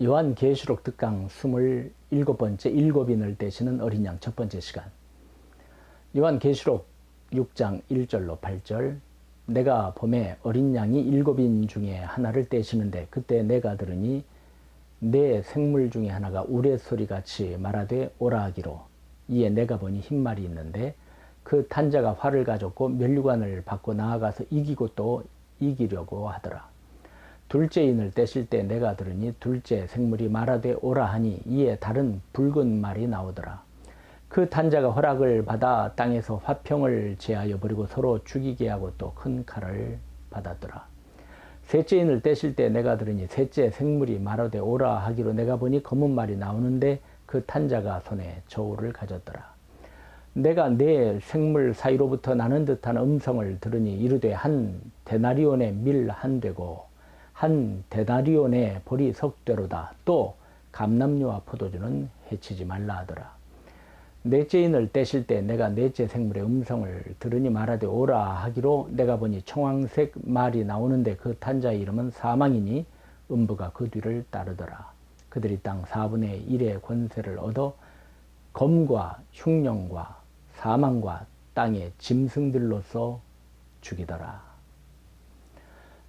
요한계시록 특강 27번째 일곱인을 떼시는 어린 양 첫 번째 시간. 요한계시록 6장 1절로 8절. 내가 봄에 어린 양이 일곱인 중에 하나를 떼시는데 그때 내가 들으니 내 생물 중에 하나가 우레소리같이 말하되 오라 하기로. 이에 내가 보니 흰말이 있는데 그 탄자가 활을 가졌고 면류관을 받고 나아가서 이기고 또 이기려고 하더라. 둘째 인을 떼실 때 내가 들으니 둘째 생물이 말하되 오라 하니 이에 다른 붉은 말이 나오더라. 그 탄자가 허락을 받아 땅에서 화평을 제하여 버리고 서로 죽이게 하고 또 큰 칼을 받았더라. 셋째 인을 떼실 때 내가 들으니 셋째 생물이 말하되 오라 하기로 내가 보니 검은 말이 나오는데 그 탄자가 손에 저울을 가졌더라. 내가 네 생물 사이로부터 나는 듯한 음성을 들으니 이르되 한 데나리온의 밀 한 되고 한 데나리온의 보리 석되로다. 또 감람류와 포도주는 해치지 말라 하더라. 넷째 인을 떼실 때 내가 넷째 생물의 음성을 들으니 말하되 오라 하기로 내가 보니 청황색 말이 나오는데 그 탄자의 이름은 사망이니 음부가 그 뒤를 따르더라. 그들이 땅 4분의 1의 권세를 얻어 검과 흉령과 사망과 땅의 짐승들로서 죽이더라.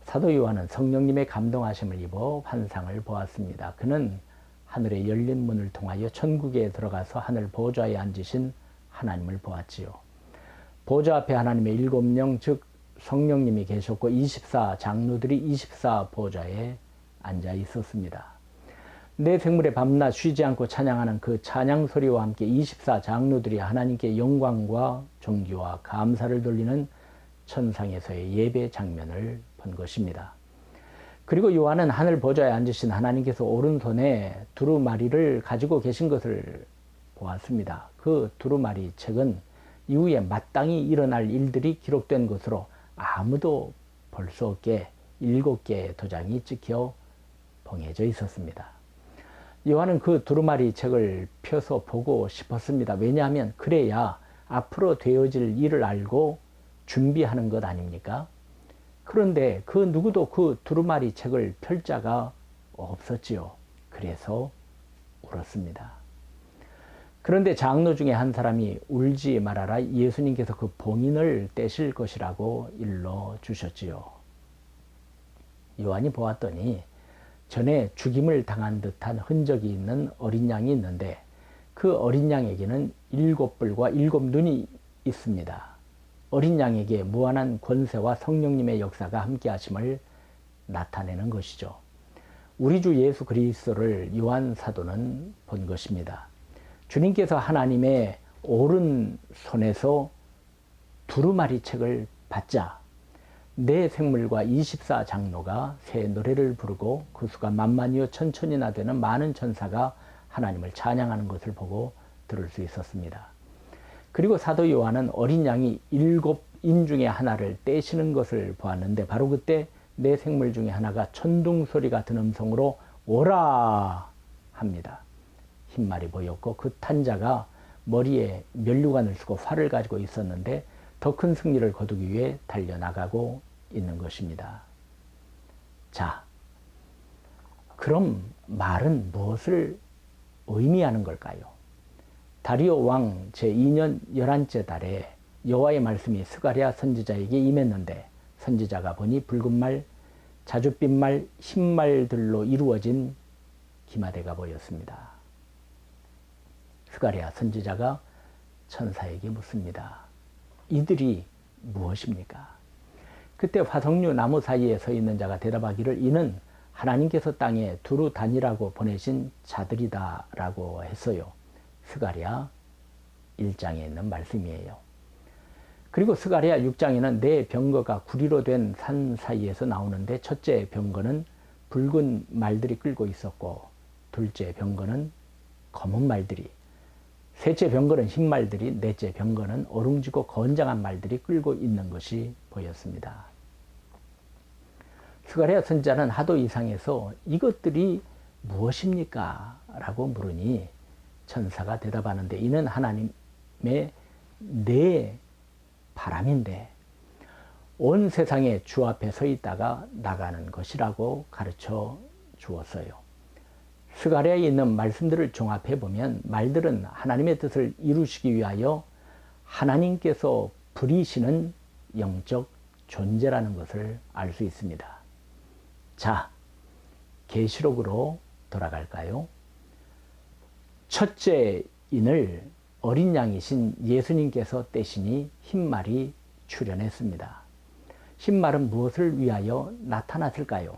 사도 요한은 성령님의 감동하심을 입어 환상을 보았습니다. 그는 하늘의 열린 문을 통하여 천국에 들어가서 하늘 보좌에 앉으신 하나님을 보았지요. 보좌 앞에 하나님의 7명 즉 성령님이 계셨고 24 장로들이 24 보좌에 앉아 있었습니다. 내 생물의 밤낮 쉬지 않고 찬양하는 그 찬양 소리와 함께 24 장로들이 하나님께 영광과 존귀와 감사를 돌리는 천상에서의 예배 장면을 본 것입니다. 그리고 요한은 하늘 보좌에 앉으신 하나님께서 오른손에 두루마리를 가지고 계신 것을 보았습니다. 그 두루마리 책은 이후에 마땅히 일어날 일들이 기록된 것으로 아무도 볼 수 없게 7개의 도장이 찍혀 봉해져 있었습니다. 요한은 그 두루마리 책을 펴서 보고 싶었습니다. 왜냐하면 그래야 앞으로 되어질 일을 알고 준비하는 것 아닙니까? 그런데 그 누구도 그 두루마리 책을 펼 자가 없었지요. 그래서 울었습니다. 그런데 장로 중에 한 사람이 울지 말아라. 예수님께서 그 봉인을 떼실 것이라고 일러 주셨지요. 요한이 보았더니 전에 죽임을 당한 듯한 흔적이 있는 어린 양이 있는데 그 어린 양에게는 7뿔과 7눈이 있습니다. 어린 양에게 무한한 권세와 성령님의 역사가 함께 하심을 나타내는 것이죠. 우리 주 예수 그리스도를 요한 사도는 본 것입니다. 주님께서 하나님의 오른손에서 두루마리 책을 받자 네 생물과 24 장로가 새 노래를 부르고 그 수가 만만이요 천천이나 되는 많은 천사가 하나님을 찬양하는 것을 보고 들을 수 있었습니다. 그리고 사도 요한은 어린 양이 7인 중에 하나를 떼시는 것을 보았는데 바로 그때 네 생물 중에 하나가 천둥 소리 같은 음성으로 오라 합니다. 흰말이 보였고 그 탄자가 머리에 면류관을 쓰고 활을 가지고 있었는데 더 큰 승리를 거두기 위해 달려나가고 있는 것입니다. 자, 그럼 말은 무엇을 의미하는 걸까요? 다리오 왕 제2년 11째 달에 여호와의 말씀이 스가랴 선지자에게 임했는데 선지자가 보니 붉은 말, 자줏빛 말, 흰말들로 이루어진 기마대가 보였습니다. 스가랴 선지자가 천사에게 묻습니다. 이들이 무엇입니까? 그때 화석류 나무 사이에 서 있는 자가 대답하기를 이는 하나님께서 땅에 두루 다니라고 보내신 자들이다 라고 했어요. 스가랴 1장에 있는 말씀이에요. 그리고 스가랴 6장에는 네 병거가 구리로 된 산 사이에서 나오는데 첫째 병거는 붉은 말들이 끌고 있었고 둘째 병거는 검은 말들이, 셋째 병거는 흰 말들이, 넷째 병거는 어룽지고 건장한 말들이 끌고 있는 것이 보였습니다. 스가랴 선지자는 하도 이상해서 이것들이 무엇입니까? 라고 물으니 천사가 대답하는데 이는 하나님의 네 바람인데 온 세상에 주 앞에 서 있다가 나가는 것이라고 가르쳐 주었어요. 스가랴에 있는 말씀들을 종합해 보면 말들은 하나님의 뜻을 이루시기 위하여 하나님께서 부리시는 영적 존재라는 것을 알 수 있습니다. 자, 계시록으로 돌아갈까요? 첫째 인을 어린 양이신 예수님께서 떼시니 흰말이 출현했습니다. 흰말은 무엇을 위하여 나타났을까요?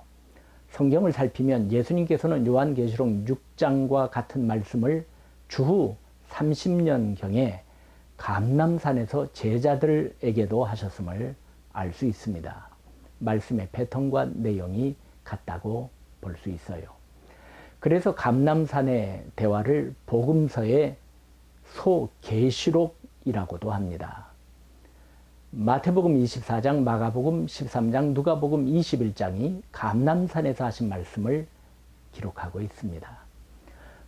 성경을 살피면 예수님께서는 요한계시록 6장과 같은 말씀을 주후 30년경에 감람산에서 제자들에게도 하셨음을 알 수 있습니다. 말씀의 패턴과 내용이 같다고 볼 수 있어요. 그래서 감람산의 대화를 복음서의 소계시록이라고도 합니다. 마태복음 24장, 마가복음 13장, 누가복음 21장이 감람산에서 하신 말씀을 기록하고 있습니다.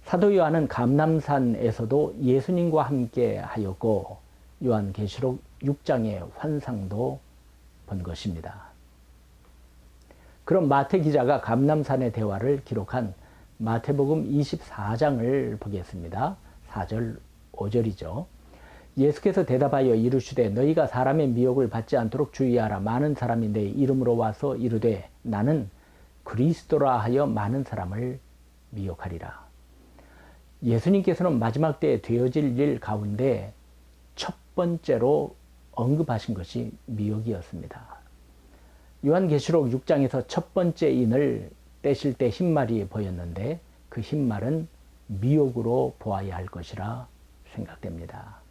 사도 요한은 감람산에서도 예수님과 함께 하였고 요한계시록 6장의 환상도 본 것입니다. 그럼 마태 기자가 감람산의 대화를 기록한 마태복음 24장을 보겠습니다. 4절 5절이죠. 예수께서 대답하여 이르시되 너희가 사람의 미혹을 받지 않도록 주의하라. 많은 사람이 내 이름으로 와서 이르되 나는 그리스도라 하여 많은 사람을 미혹하리라. 예수님께서는 마지막 때에 되어질 일 가운데 첫 번째로 언급하신 것이 미혹이었습니다. 요한계시록 6장에서 첫 번째 인을 떼실 때 흰말이 보였는데 그 흰말은 미혹으로 보아야 할 것이라 생각됩니다.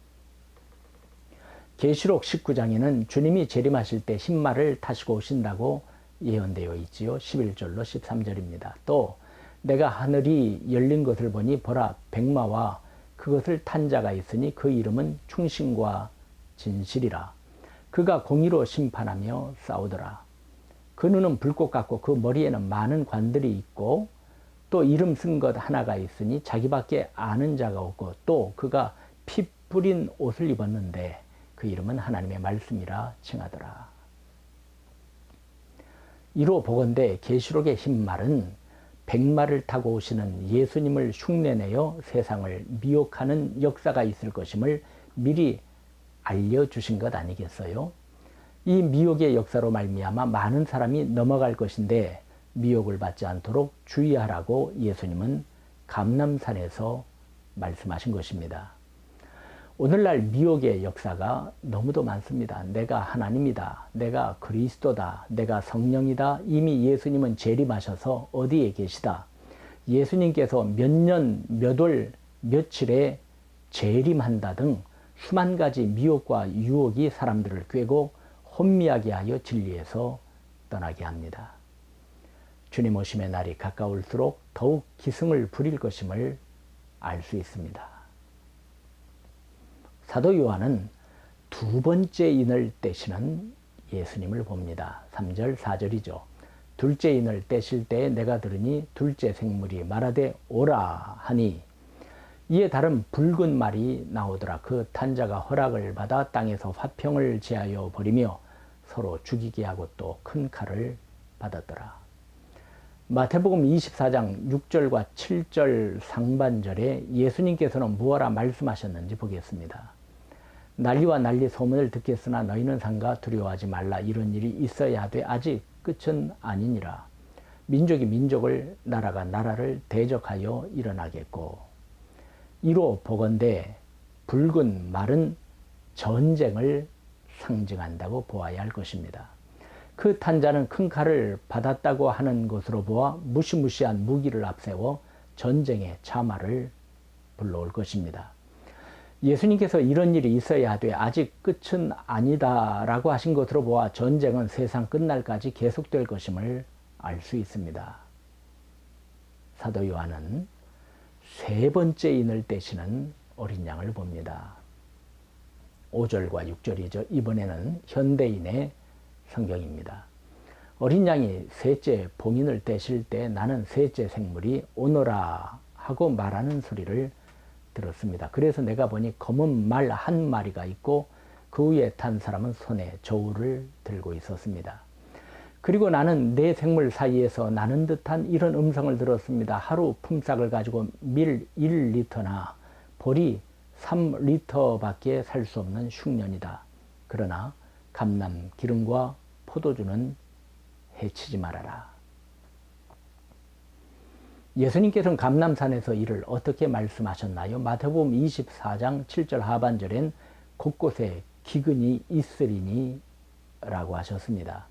계시록 19장에는 주님이 재림하실 때 흰말을 타시고 오신다고 예언되어 있지요. 11절로 13절입니다. 또 내가 하늘이 열린 것을 보니 보라 백마와 그것을 탄 자가 있으니 그 이름은 충신과 진실이라. 그가 공의로 심판하며 싸우더라. 그 눈은 불꽃 같고 그 머리에는 많은 관들이 있고 또 이름 쓴 것 하나가 있으니 자기밖에 아는 자가 없고 또 그가 피 뿌린 옷을 입었는데 그 이름은 하나님의 말씀이라 칭하더라. 이로 보건대 계시록의 흰말은 백마를 타고 오시는 예수님을 흉내내어 세상을 미혹하는 역사가 있을 것임을 미리 알려주신 것 아니겠어요? 이 미혹의 역사로 말미암아 많은 사람이 넘어갈 것인데 미혹을 받지 않도록 주의하라고 예수님은 감람산에서 말씀하신 것입니다. 오늘날 미혹의 역사가 너무도 많습니다. 내가 하나님이다. 내가 그리스도다. 내가 성령이다. 이미 예수님은 재림하셔서 어디에 계시다. 예수님께서 몇 년, 몇 월, 며칠에 재림한다 등 수만 가지 미혹과 유혹이 사람들을 꿰고 혼미하게 하여 진리에서 떠나게 합니다. 주님 오심의 날이 가까울수록 더욱 기승을 부릴 것임을 알 수 있습니다. 사도 요한은 두 번째 인을 떼시는 예수님을 봅니다. 3절 4절이죠. 둘째 인을 떼실 때에 내가 들으니 둘째 생물이 말하되 오라 하니 이에 다른 붉은 말이 나오더라. 그 탄자가 허락을 받아 땅에서 화평을 제하여 버리며 서로 죽이게 하고 또 큰 칼을 받았더라. 마태복음 24장 6절과 7절 상반절에 예수님께서는 무엇라 말씀하셨는지 보겠습니다. 난리와 난리 소문을 듣겠으나 너희는 삼가 두려워하지 말라. 이런 일이 있어야 하되 아직 끝은 아니니라. 민족이 민족을 나라가 나라를 대적하여 일어나겠고 이로 보건대 붉은 말은 전쟁을 상징한다고 보아야 할 것입니다. 그 탄자는 큰 칼을 받았다고 하는 것으로 보아 무시무시한 무기를 앞세워 전쟁의 참화를 불러올 것입니다. 예수님께서 이런 일이 있어야 하되 아직 끝은 아니다 라고 하신 것으로 보아 전쟁은 세상 끝날까지 계속될 것임을 알 수 있습니다. 사도 요한은 세 번째 인을 떼시는 어린 양을 봅니다. 5절과 6절이죠. 이번에는 현대인의 성경입니다. 어린 양이 셋째 봉인을 떼실 때 나는 셋째 생물이 오너라 하고 말하는 소리를 들었습니다. 그래서 내가 보니 검은 말 한 마리가 있고 그 위에 탄 사람은 손에 저울을 들고 있었습니다. 그리고 나는 내 생물 사이에서 나는 듯한 이런 음성을 들었습니다. 하루 품삯을 가지고 밀 1리터나 보리 3리터밖에 살 수 없는 흉년이다. 그러나 감람 기름과 포도주는 해치지 말아라. 예수님께서는 감람산에서 이를 어떻게 말씀하셨나요? 마태복음 24장 7절 하반절엔 곳곳에 기근이 있으리니 라고 하셨습니다.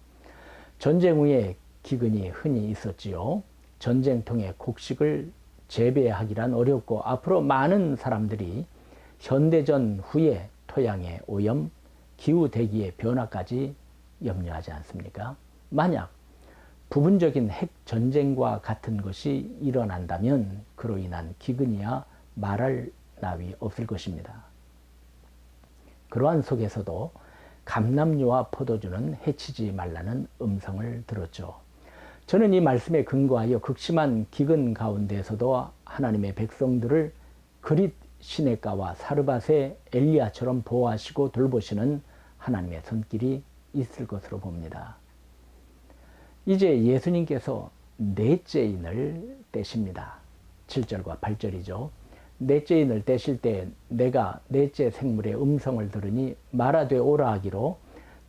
전쟁 후에 기근이 흔히 있었지요. 전쟁통에 곡식을 재배하기란 어렵고 앞으로 많은 사람들이 현대전 후에 토양의 오염, 기후 대기의 변화까지 염려하지 않습니까? 만약 부분적인 핵 전쟁과 같은 것이 일어난다면 그로 인한 기근이야 말할 나위 없을 것입니다. 그러한 속에서도 감람류와 포도주는 해치지 말라는 음성을 들었죠. 저는 이 말씀에 근거하여 극심한 기근 가운데서도 하나님의 백성들을 그릿 시내가와 사르밧의 엘리야처럼 보호하시고 돌보시는 하나님의 손길이 있을 것으로 봅니다. 이제 예수님께서 넷째 인을 떼십니다. 7절과 8절이죠. 넷째 인을 떼실 때 내가 넷째 생물의 음성을 들으니 말하되 오라 하기로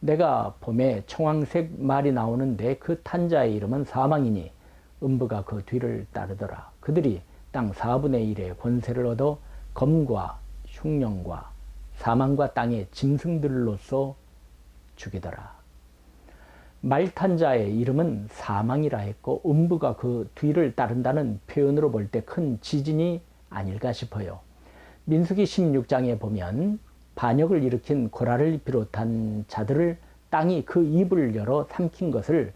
내가 봄에 청황색 말이 나오는데 그 탄자의 이름은 사망이니 음부가 그 뒤를 따르더라. 그들이 땅 4분의 1의 권세를 얻어 검과 흉령과 사망과 땅의 짐승들로서 죽이더라. 말탄자의 이름은 사망이라 했고 음부가 그 뒤를 따른다는 표현으로 볼 때 큰 지진이 아닐까 싶어요. 민수기 16장에 보면 반역을 일으킨 고라를 비롯한 자들을 땅이 그 입을 열어 삼킨 것을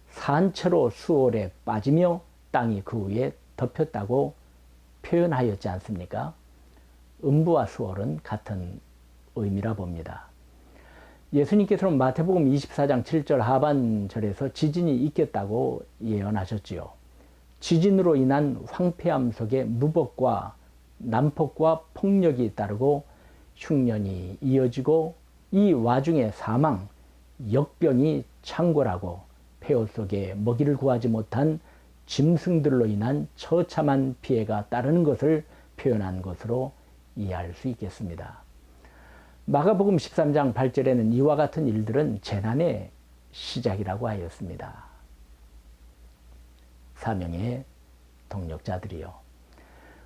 산채로 수월에 빠지며 땅이 그 위에 덮였다고 표현하였지 않습니까? 음부와 수월은 같은 의미라 봅니다. 예수님께서는 마태복음 24장 7절 하반절에서 지진이 있겠다고 예언하셨지요. 지진으로 인한 황폐함 속에 무법과 난폭과 폭력이 따르고 흉년이 이어지고 이 와중에 사망, 역병이 창궐하고 폐허 속에 먹이를 구하지 못한 짐승들로 인한 처참한 피해가 따르는 것을 표현한 것으로 이해할 수 있겠습니다. 마가복음 13장 8절에는 이와 같은 일들은 재난의 시작이라고 하였습니다. 사명의 동력자들이요.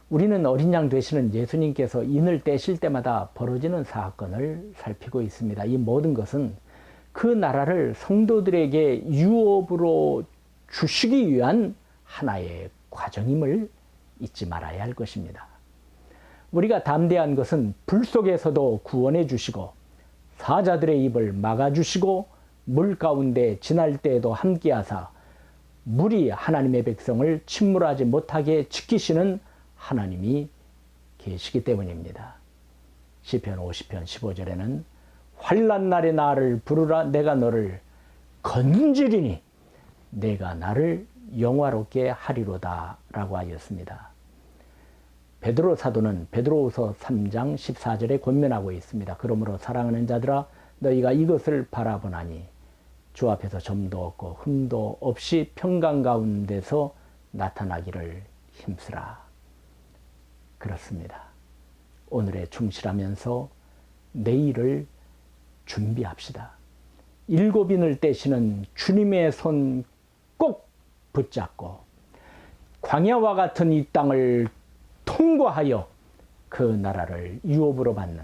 우리는 어린 양 되시는 예수님께서 인을 떼실 때마다 벌어지는 사건을 살피고 있습니다. 이 모든 것은 그 나라를 성도들에게 유업으로 주시기 위한 하나의 과정임을 잊지 말아야 할 것입니다. 우리가 담대한 것은 불 속에서도 구원해 주시고 사자들의 입을 막아주시고 물 가운데 지날 때에도 함께하사 물이 하나님의 백성을 침몰하지 못하게 지키시는 하나님이 계시기 때문입니다. 시편 50편 15절에는 환난 날에 나를 부르라 내가 너를 건지리니 내가 나를 영화롭게 하리로다 라고 하였습니다. 베드로 사도는 베드로후서 3장 14절에 권면하고 있습니다. 그러므로 사랑하는 자들아 너희가 이것을 바라보나니 주 앞에서 점도 없고 흠도 없이 평강 가운데서 나타나기를 힘쓰라. 그렇습니다. 오늘에 충실하면서 내일을 준비합시다. 7인을 떼시는 주님의 손 꼭 붙잡고 광야와 같은 이 땅을 통과하여 그 나라를 유업으로 받는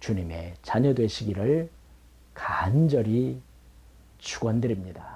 주님의 자녀 되시기를 간절히 축원드립니다.